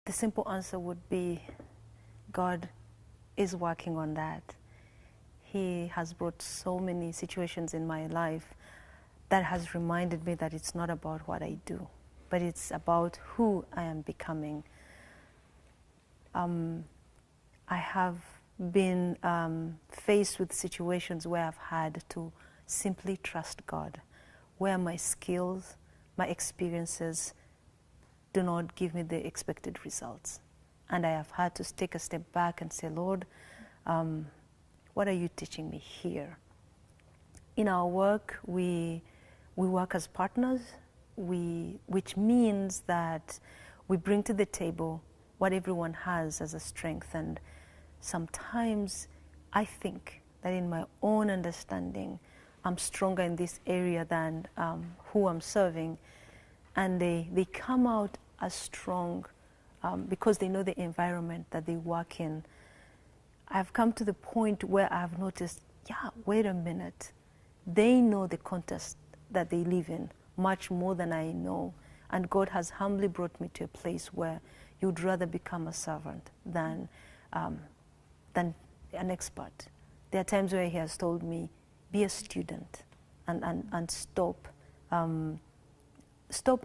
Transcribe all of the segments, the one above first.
The simple answer would be God is working on that. He has brought so many situations in my life that has reminded me that it's not about what I do, but it's about who I am becoming. I have been faced with situations where I've had to simply trust God, where my skills, my experiences do not give me the expected results. And I have had to take a step back and say, Lord, what are you teaching me here? In our work, we work as partners, which means that we bring to the table what everyone has as a strength. And sometimes I think that in my own understanding, I'm stronger in this area than who I'm serving. And they come out as strong because they know the environment that they work in. I've come to the point where I've noticed, yeah, wait a minute. They know the context that they live in much more than I know. And God has humbly brought me to a place where you'd rather become a servant than an expert. There are times where He has told me, be a student and stop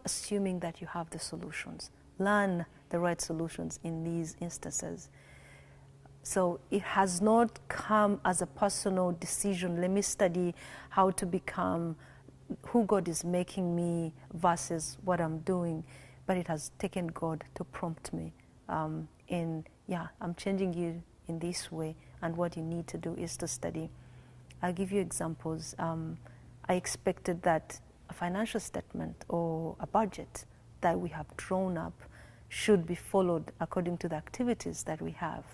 assuming that you have the solutions. Learn the right solutions in these instances. So it has not come as a personal decision. Let me study how to become who God is making me versus what I'm doing. But it has taken God to prompt me I'm changing you in this way, and what you need to do is to study. I'll give you examples. I expected that a financial statement or a budget that we have drawn up should be followed according to the activities that we have.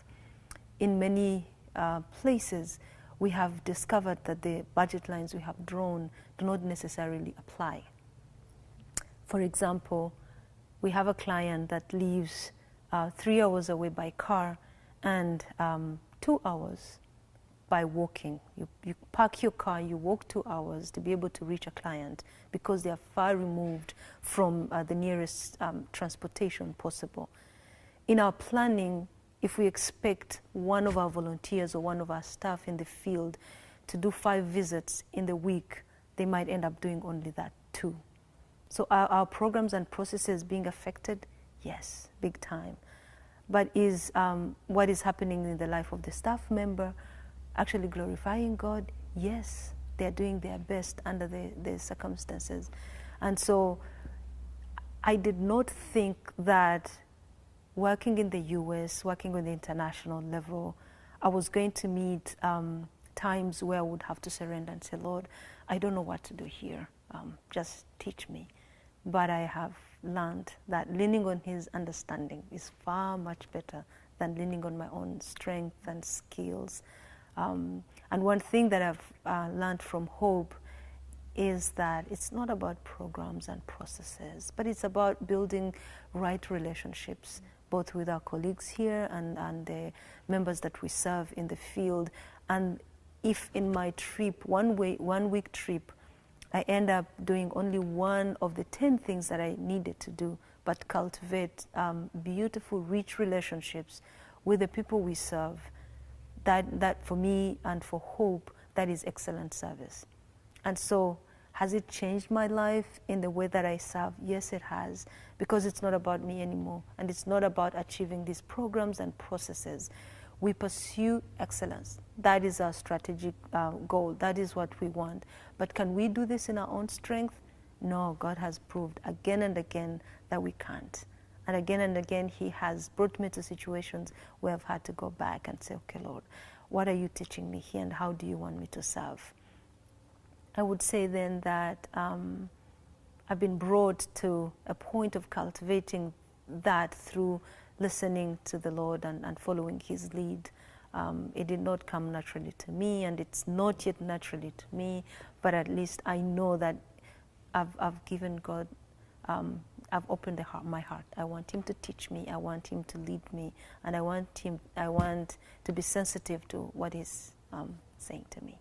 In many places, we have discovered that the budget lines we have drawn do not necessarily apply. For example, we have a client that lives 3 hours away by car and 2 hours by walking. You park your car, you walk 2 hours to be able to reach a client because they are far removed from the nearest transportation possible. In our planning, if we expect one of our volunteers or one of our staff in the field to do 5 visits in the week, they might end up doing only that 2. So our programs and processes being affected? Yes, big time. But is what is happening in the life of the staff member actually glorifying God? Yes, they're doing their best under the circumstances. And so I did not think that working in the US, working on the international level, I was going to meet times where I would have to surrender and say, Lord, I don't know what to do here. Just teach me. But I have learned that leaning on His understanding is far much better than leaning on my own strength and skills. And one thing that I've learned from Hope is that it's not about programs and processes, but it's about building right relationships, both with our colleagues here and the members that we serve in the field. And if in my trip, 1 week trip, I end up doing only one of the 10 things that I needed to do, but cultivate beautiful, rich relationships with the people we serve, that for me and for Hope, that is excellent service. And so, has it changed my life in the way that I serve? Yes, it has, because it's not about me anymore, and it's not about achieving these programs and processes. We pursue excellence. That is our strategic goal. That is what we want. But can we do this in our own strength? No, God has proved again and again that we can't. And again, He has brought me to situations where I've had to go back and say, okay, Lord, what are you teaching me here, and how do you want me to serve? I would say then that I've been brought to a point of cultivating that through listening to the Lord and following His lead. It did not come naturally to me, and it's not yet naturally to me, but at least I know that I've given God, I've opened my heart. I want Him to teach me, I want Him to lead me, and I want to be sensitive to what He's saying to me.